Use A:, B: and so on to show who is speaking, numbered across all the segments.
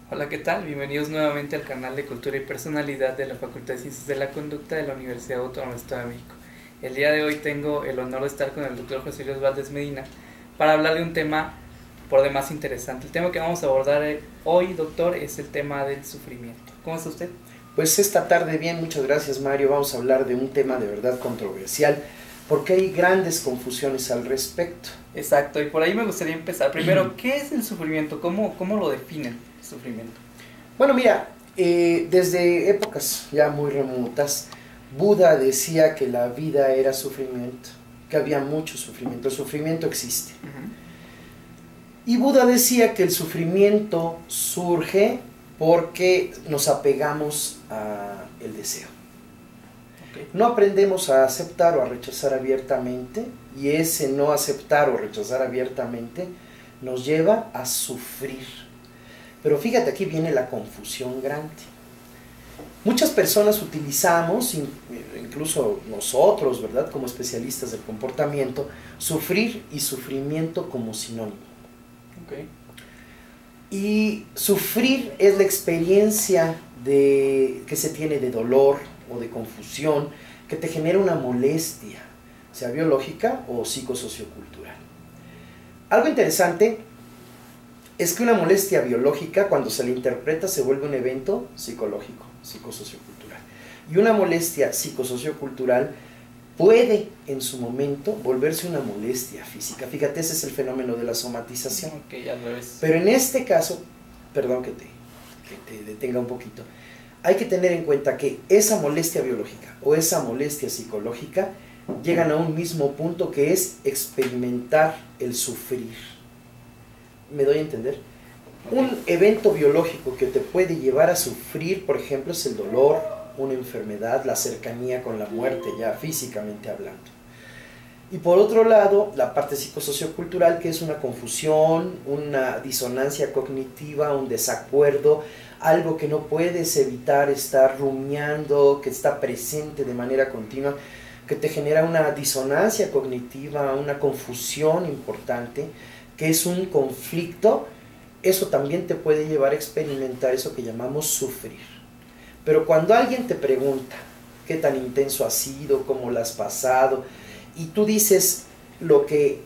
A: Hola, ¿qué tal? Bienvenidos nuevamente al canal de Cultura y Personalidad de la Facultad de Ciencias de la Conducta de la Universidad Autónoma del Estado de México. El día de hoy tengo el honor de estar con el doctor José Luis Valdés Medina para hablar de un tema por demás interesante. El tema que vamos a abordar hoy, doctor, es el tema del sufrimiento. ¿Cómo está usted?
B: Pues esta tarde bien, muchas gracias Mario. Vamos a hablar de un tema de verdad controversial porque hay grandes confusiones al respecto.
A: Exacto, y por ahí me gustaría empezar. Primero, ¿qué es el sufrimiento? ¿Cómo lo definen el sufrimiento?
B: Bueno, mira, desde épocas ya muy remotas, Buda decía que la vida era sufrimiento, que había mucho sufrimiento. El sufrimiento existe. Y Buda decía que el sufrimiento surge porque nos apegamos al deseo. No aprendemos a aceptar o a rechazar abiertamente, y ese no aceptar o rechazar abiertamente nos lleva a sufrir. Pero fíjate, aquí viene la confusión grande. Muchas personas utilizamos, incluso nosotros, ¿verdad?, como especialistas del comportamiento, sufrir y sufrimiento como sinónimo. Y sufrir es la experiencia que se tiene de dolor o de confusión, que te genera una molestia, sea biológica o psicosociocultural. Algo interesante es que una molestia biológica, cuando se le interpreta, se vuelve un evento psicológico, psicosociocultural. Y una molestia psicosociocultural puede, en su momento, volverse una molestia física. Fíjate, ese es el fenómeno de la somatización.
A: Al revés.
B: Pero en este caso, perdón que te detenga un poquito, hay que tener en cuenta que esa molestia biológica o esa molestia psicológica llegan a un mismo punto, que es experimentar el sufrir. ¿Me doy a entender? Un evento biológico que te puede llevar a sufrir, por ejemplo, es el dolor, una enfermedad, la cercanía con la muerte, ya físicamente hablando. Y por otro lado, la parte psicosociocultural, que es una confusión, una disonancia cognitiva, un desacuerdo, algo que no puedes evitar estar rumiando, que está presente de manera continua, que te genera una disonancia cognitiva, una confusión importante, que es un conflicto. Eso también te puede llevar a experimentar eso que llamamos sufrir. Pero cuando alguien te pregunta qué tan intenso ha sido, cómo lo has pasado, y tú dices lo que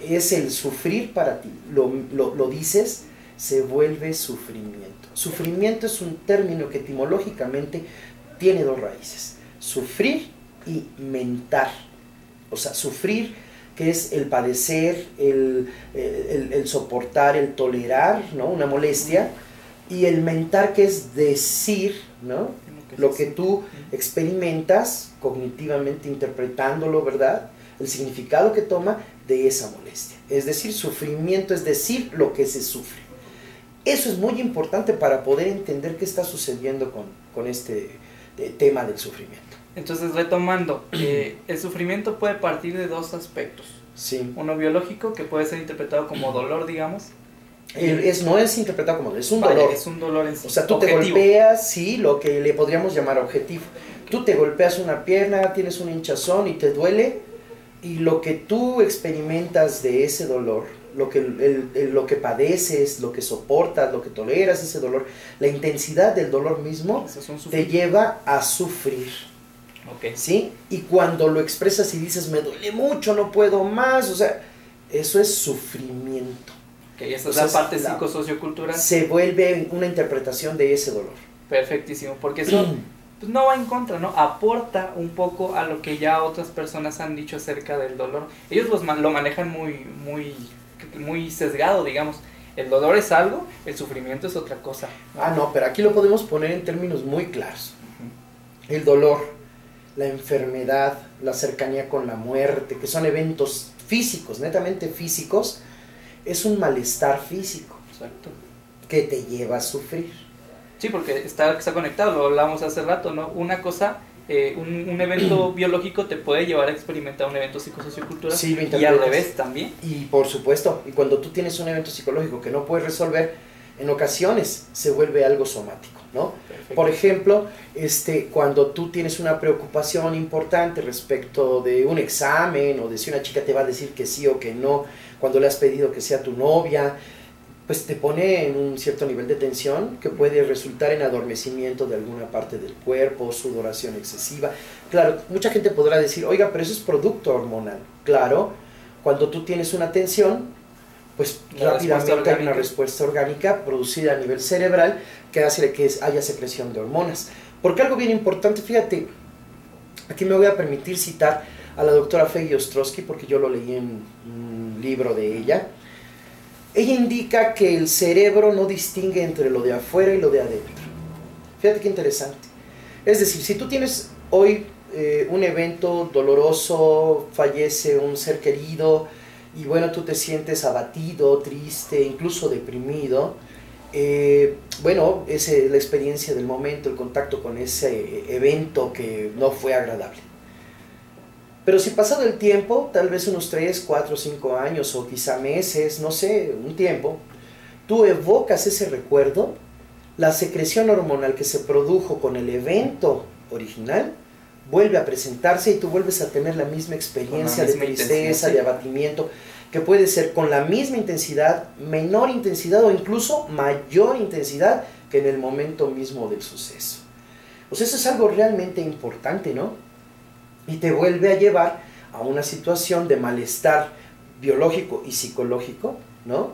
B: es el sufrir para ti, lo dices, se vuelve sufrimiento. Sufrimiento es un término que etimológicamente tiene dos raíces: sufrir y mentar. O sea, sufrir, que es el padecer, el soportar, el tolerar, ¿no?, una molestia, y el mentar, que es decir, ¿no?, lo que tú experimentas cognitivamente, interpretándolo, ¿verdad?, el significado que toma de esa molestia. Es decir, sufrimiento es decir lo que se sufre. Eso es muy importante para poder entender qué está sucediendo con este tema del sufrimiento.
A: Entonces, retomando, el sufrimiento puede partir de dos aspectos.
B: Sí.
A: Uno biológico, que puede ser interpretado como dolor, digamos.
B: No es interpretado como dolor, es un dolor.
A: Es un dolor en sí.
B: O sea, tú
A: objetivo.
B: te golpeas, sí, lo que le podríamos llamar objetivo. Tú te golpeas una pierna, tienes un hinchazón y te duele, y lo que tú experimentas de ese dolor, lo que padeces, lo que soportas, lo que toleras ese dolor, la intensidad del dolor mismo te lleva a sufrir. ¿Sí? Y cuando lo expresas y dices, me duele mucho, no puedo más, o sea, eso es sufrimiento.
A: Esa es la parte psicosociocultural.
B: Se vuelve una interpretación de ese dolor.
A: Perfectísimo, porque eso pues, no va en contra, ¿no? Aporta un poco a lo que ya otras personas han dicho acerca del dolor. Ellos lo manejan muy sesgado, digamos. El dolor es algo, el sufrimiento es otra cosa, ¿no?
B: No, pero aquí lo podemos poner en términos muy claros. El dolor, la enfermedad, la cercanía con la muerte, que son eventos físicos, netamente físicos, es un malestar físico.
A: Exacto.
B: Que te lleva a sufrir.
A: Sí, porque está conectado, lo hablamos hace rato, ¿no? Una cosa, un evento biológico te puede llevar a experimentar un evento psicosociocultural,
B: sí,
A: y al revés también.
B: Y por supuesto, y cuando tú tienes un evento psicológico que no puedes resolver, en ocasiones se vuelve algo somático, ¿no? Perfecto. Por ejemplo, cuando tú tienes una preocupación importante respecto de un examen, o de si una chica te va a decir que sí o que no, cuando le has pedido que sea tu novia, pues te pone en un cierto nivel de tensión que puede resultar en adormecimiento de alguna parte del cuerpo, sudoración excesiva. Claro, mucha gente podrá decir, oiga, pero eso es producto hormonal. Claro, cuando tú tienes una tensión, pues rápidamente hay una respuesta orgánica producida a nivel cerebral que hace que haya secreción de hormonas. Porque algo bien importante, fíjate, aquí me voy a permitir citar a la doctora Feggy Ostrowski, porque yo lo leí en un libro de ella. Ella indica que el cerebro no distingue entre lo de afuera y lo de adentro. Fíjate qué interesante. Es decir, si tú tienes hoy un evento doloroso, fallece un ser querido, y bueno, tú te sientes abatido, triste, incluso deprimido, bueno, es la experiencia del momento, el contacto con ese evento que no fue agradable. Pero si pasado el tiempo, tal vez unos 3, 4, 5 años o quizá meses, no sé, un tiempo, tú evocas ese recuerdo, la secreción hormonal que se produjo con el evento original vuelve a presentarse y tú vuelves a tener la misma experiencia de tristeza, de abatimiento, que puede ser con la misma intensidad, menor intensidad o incluso mayor intensidad que en el momento mismo del suceso. Pues eso es algo realmente importante, ¿no? Y te vuelve a llevar a una situación de malestar biológico y psicológico, ¿no?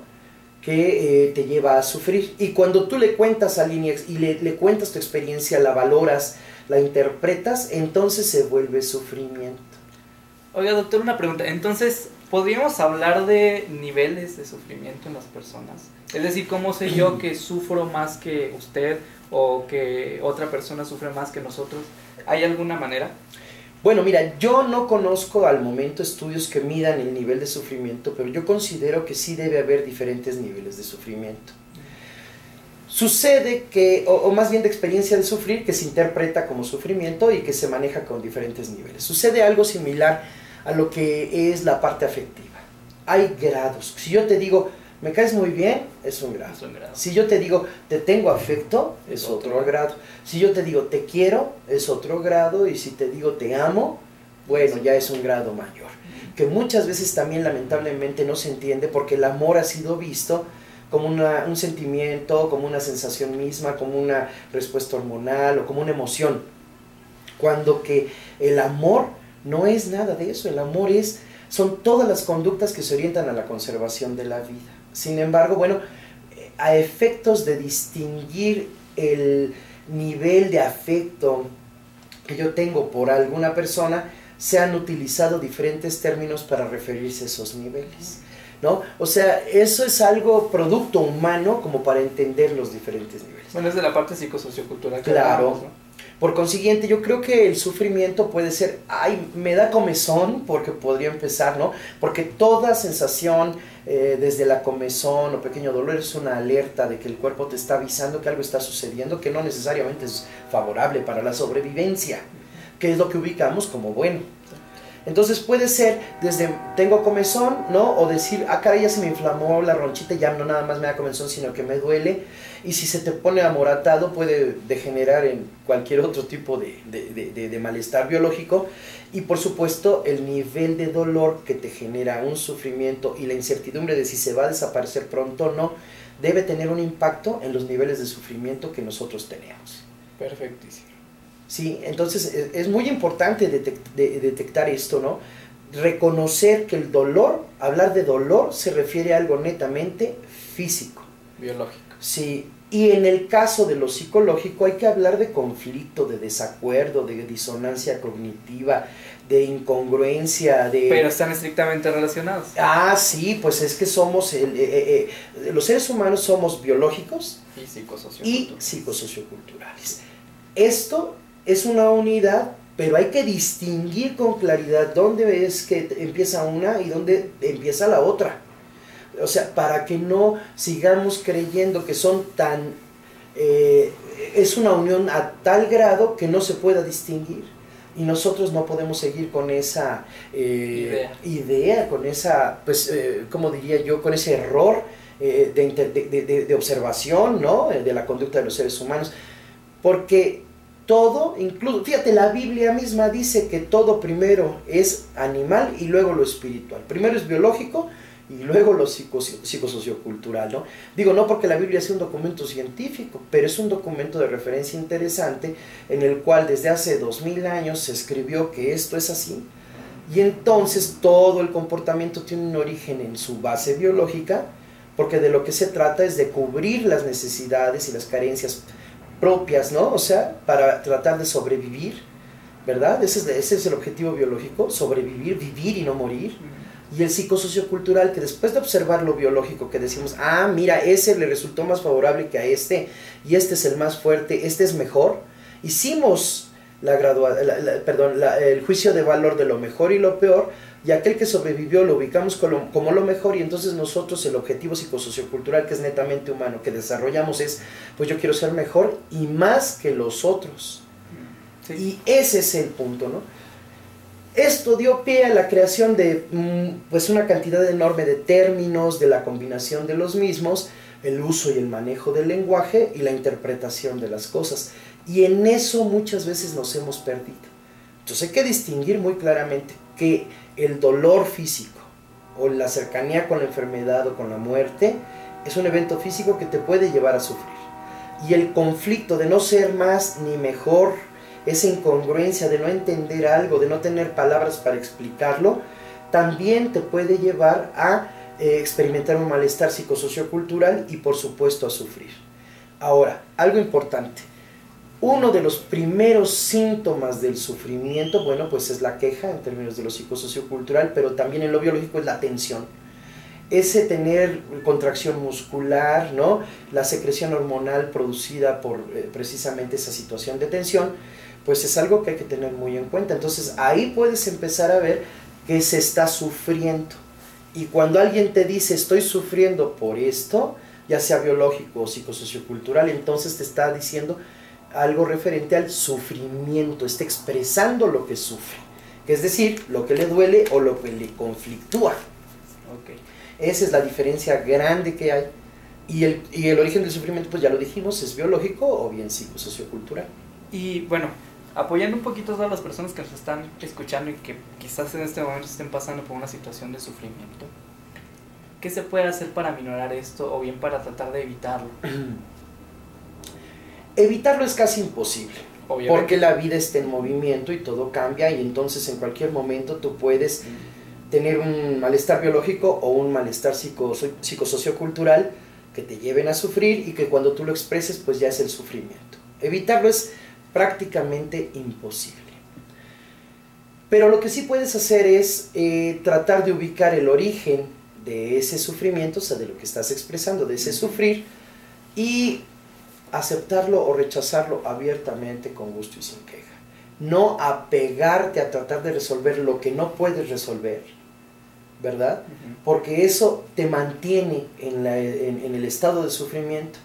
B: Que te lleva a sufrir. Y cuando tú le cuentas a Linex y le cuentas tu experiencia, la valoras, la interpretas, entonces se vuelve sufrimiento.
A: Oiga, doctor, una pregunta. Entonces, ¿podríamos hablar de niveles de sufrimiento en las personas? Es decir, ¿cómo sé yo que sufro más que usted o que otra persona sufre más que nosotros? ¿Hay alguna manera?
B: Bueno, mira, yo no conozco al momento estudios que midan el nivel de sufrimiento, pero yo considero que sí debe haber diferentes niveles de sufrimiento. Sucede que, o más bien de experiencia de sufrir, que se interpreta como sufrimiento y que se maneja con diferentes niveles. Sucede algo similar a lo que es la parte afectiva. Hay grados. Si yo te digo, me caes muy bien, es un grado. Si yo te digo, te tengo afecto, es otro grado. Si yo te digo, te quiero, es otro grado. Y si te digo, te amo, bueno, ya es un grado mayor. Que muchas veces también lamentablemente no se entiende porque el amor ha sido visto como un sentimiento, como una sensación misma, como una respuesta hormonal o como una emoción. Cuando que el amor no es nada de eso. El amor son todas las conductas que se orientan a la conservación de la vida. Sin embargo, bueno, a efectos de distinguir el nivel de afecto que yo tengo por alguna persona, se han utilizado diferentes términos para referirse a esos niveles, ¿no? O sea, eso es algo producto humano como para entender los diferentes niveles.
A: Bueno, es de la parte psicosociocultural.
B: Claro.
A: Hablamos, ¿no?
B: Por consiguiente, yo creo que el sufrimiento puede ser, ay, me da comezón, porque podría empezar, ¿no? Porque toda sensación, desde la comezón o pequeño dolor, es una alerta de que el cuerpo te está avisando que algo está sucediendo, que no necesariamente es favorable para la sobrevivencia, que es lo que ubicamos como bueno. Entonces puede ser desde tengo comezón, ¿no? O decir, ah, caray, ya se me inflamó la ronchita, ya no nada más me da comezón, sino que me duele. Y si se te pone amoratado, puede degenerar en cualquier otro tipo de malestar biológico. Y por supuesto, el nivel de dolor que te genera un sufrimiento y la incertidumbre de si se va a desaparecer pronto o no, debe tener un impacto en los niveles de sufrimiento que nosotros tenemos.
A: Perfectísimo.
B: Sí, entonces es muy importante detectar esto, ¿no? Reconocer que el dolor, hablar de dolor, se refiere a algo netamente físico.
A: Biológico.
B: Sí, y en el caso de lo psicológico hay que hablar de conflicto, de desacuerdo, de disonancia cognitiva, de incongruencia, de...
A: Pero están estrictamente relacionados.
B: Ah, sí, pues es que somos, los seres humanos somos biológicos y psicosocioculturales. Esto es una unidad, pero hay que distinguir con claridad dónde es que empieza una y dónde empieza la otra. O sea, para que no sigamos creyendo que son tan... es una unión a tal grado que no se pueda distinguir. Y nosotros no podemos seguir con esa idea, con esa, pues, ¿cómo diría yo? Con ese error de observación, ¿no? De la conducta de los seres humanos. Porque todo, incluso, fíjate, la Biblia misma dice que todo primero es animal y luego lo espiritual. Primero es biológico y luego lo psicosociocultural, ¿no? Digo, no porque la Biblia sea un documento científico, pero es un documento de referencia interesante en el cual desde hace 2000 años se escribió que esto es así, y entonces todo el comportamiento tiene un origen en su base biológica, porque de lo que se trata es de cubrir las necesidades y las carencias propias, ¿no? O sea, para tratar de sobrevivir, ¿verdad? Ese es el objetivo biológico, sobrevivir, vivir y no morir. Y el psicosociocultural, que después de observar lo biológico, que decimos, ah, mira, ese le resultó más favorable que a este, y este es el más fuerte, este es mejor, hicimos el juicio de valor de lo mejor y lo peor, y aquel que sobrevivió lo ubicamos como lo mejor, y entonces nosotros el objetivo psicosociocultural, que es netamente humano, que desarrollamos es, pues yo quiero ser mejor y más que los otros. Sí. Y ese es el punto, ¿no? Esto dio pie a la creación de pues una cantidad enorme de términos, de la combinación de los mismos, el uso y el manejo del lenguaje y la interpretación de las cosas. Y en eso muchas veces nos hemos perdido. Entonces hay que distinguir muy claramente que el dolor físico o la cercanía con la enfermedad o con la muerte es un evento físico que te puede llevar a sufrir. Y el conflicto de no ser más ni mejor, esa incongruencia de no entender algo, de no tener palabras para explicarlo, también te puede llevar a experimentar un malestar psicosociocultural y por supuesto a sufrir. Ahora, algo importante. Uno de los primeros síntomas del sufrimiento, bueno, pues es la queja en términos de lo psicosociocultural, pero también en lo biológico es la tensión. Ese tener contracción muscular, ¿no? La secreción hormonal producida por precisamente esa situación de tensión, pues es algo que hay que tener muy en cuenta. Entonces ahí puedes empezar a ver que se está sufriendo. Y cuando alguien te dice estoy sufriendo por esto, ya sea biológico o psicosociocultural, entonces te está diciendo algo referente al sufrimiento, está expresando lo que sufre, que es decir, lo que le duele o lo que le conflictúa. Okay. Esa es la diferencia grande que hay. Y el origen del sufrimiento, pues ya lo dijimos, es biológico o bien psicosociocultural.
A: Y bueno, apoyando un poquito a todas las personas que nos están escuchando y que quizás en este momento estén pasando por una situación de sufrimiento, ¿qué se puede hacer para minorar esto o bien para tratar de evitarlo?
B: Evitarlo es casi imposible, obviamente, porque la vida está en movimiento y todo cambia, y entonces en cualquier momento tú puedes tener un malestar biológico o un malestar psicosociocultural que te lleven a sufrir y que cuando tú lo expreses pues ya es el sufrimiento. Evitarlo es prácticamente imposible. Pero lo que sí puedes hacer es tratar de ubicar el origen de ese sufrimiento, o sea, de lo que estás expresando, de ese sufrir, y aceptarlo o rechazarlo abiertamente, con gusto y sin queja. No apegarte a tratar de resolver lo que no puedes resolver, ¿verdad? Porque eso te mantiene en el estado de sufrimiento.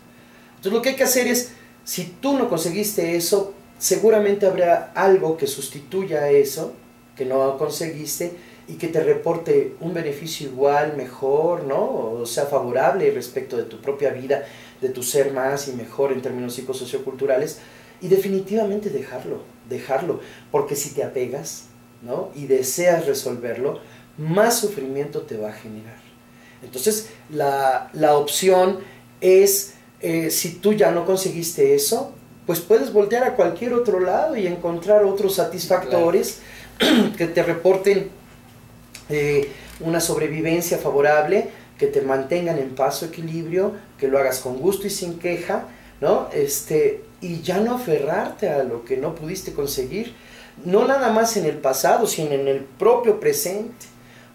B: Entonces lo que hay que hacer es, si tú no conseguiste eso, seguramente habrá algo que sustituya eso, que no conseguiste, y que te reporte un beneficio igual, mejor, ¿no? O sea, favorable respecto de tu propia vida, de tu ser más y mejor en términos psicosocioculturales, y definitivamente dejarlo, porque si te apegas, ¿no? Y deseas resolverlo, más sufrimiento te va a generar. Entonces, la opción es, si tú ya no conseguiste eso, pues puedes voltear a cualquier otro lado y encontrar otros satisfactores, claro, que te reporten una sobrevivencia favorable, que te mantengan en paz o equilibrio, que lo hagas con gusto y sin queja, ¿no? Y ya no aferrarte a lo que no pudiste conseguir, no nada más en el pasado, sino en el propio presente.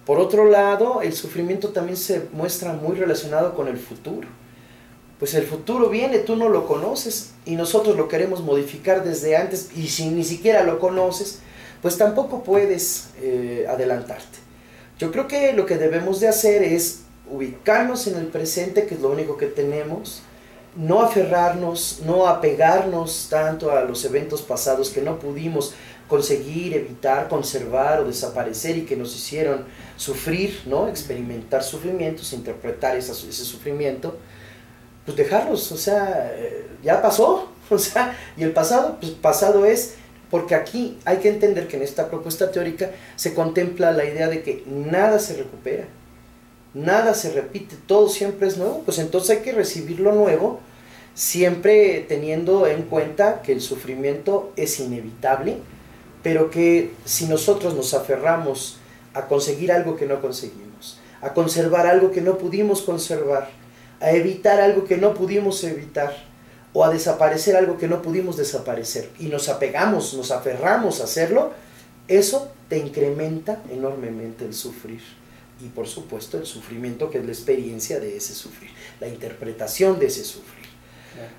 B: Por otro lado, el sufrimiento también se muestra muy relacionado con el futuro. Pues el futuro viene, tú no lo conoces, y nosotros lo queremos modificar desde antes, y si ni siquiera lo conoces, pues tampoco puedes adelantarte. Yo creo que lo que debemos de hacer es ubicarnos en el presente, que es lo único que tenemos, no aferrarnos, no apegarnos tanto a los eventos pasados que no pudimos conseguir, evitar, conservar o desaparecer y que nos hicieron sufrir, ¿no? Experimentar sufrimientos, interpretar ese sufrimiento, pues dejarlos, o sea, ya pasó, o sea, y el pasado, pues pasado es, porque aquí hay que entender que en esta propuesta teórica se contempla la idea de que nada se recupera, nada se repite, todo siempre es nuevo, pues entonces hay que recibir lo nuevo, siempre teniendo en cuenta que el sufrimiento es inevitable, pero que si nosotros nos aferramos a conseguir algo que no conseguimos, a conservar algo que no pudimos conservar, a evitar algo que no pudimos evitar, o a desaparecer algo que no pudimos desaparecer, y nos apegamos, nos aferramos a hacerlo, eso te incrementa enormemente el sufrir. Y por supuesto el sufrimiento, que es la experiencia de ese sufrir, la interpretación de ese sufrir.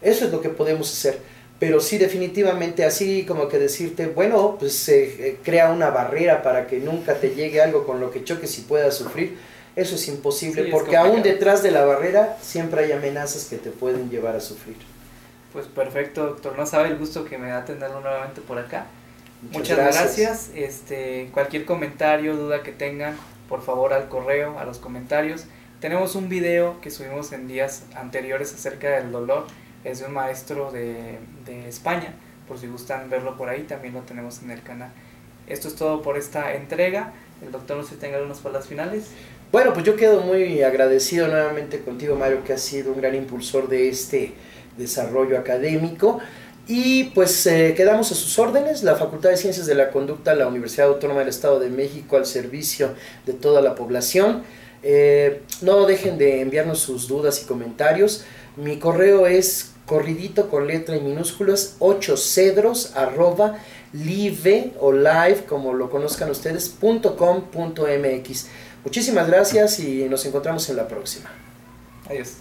B: Eso es lo que podemos hacer. Pero sí, definitivamente, así como que decirte, bueno, pues se crea una barrera para que nunca te llegue algo con lo que choques y puedas sufrir, eso es imposible, sí, porque aún detrás de la barrera siempre hay amenazas que te pueden llevar a sufrir.
A: Pues perfecto, doctor, no sabe el gusto que me da tenerlo nuevamente por acá. Muchas gracias. Cualquier comentario, duda que tengan, por favor al correo, a los comentarios. Tenemos un video que subimos en días anteriores acerca del dolor, es de un maestro de España, por si gustan verlo por ahí, también lo tenemos en el canal. Esto es todo por esta entrega. El doctor, no sé si tenga algunas palabras finales.
B: Bueno, pues yo quedo muy agradecido nuevamente contigo, Mario, que has sido un gran impulsor de este desarrollo académico. Y pues quedamos a sus órdenes, la Facultad de Ciencias de la Conducta, la Universidad Autónoma del Estado de México, al servicio de toda la población. No dejen de enviarnos sus dudas y comentarios. Mi correo es corridito con letra y minúsculas 8cedros@live o live, como lo conozcan ustedes, .com.mx. Muchísimas gracias y nos encontramos en la próxima.
A: Adiós.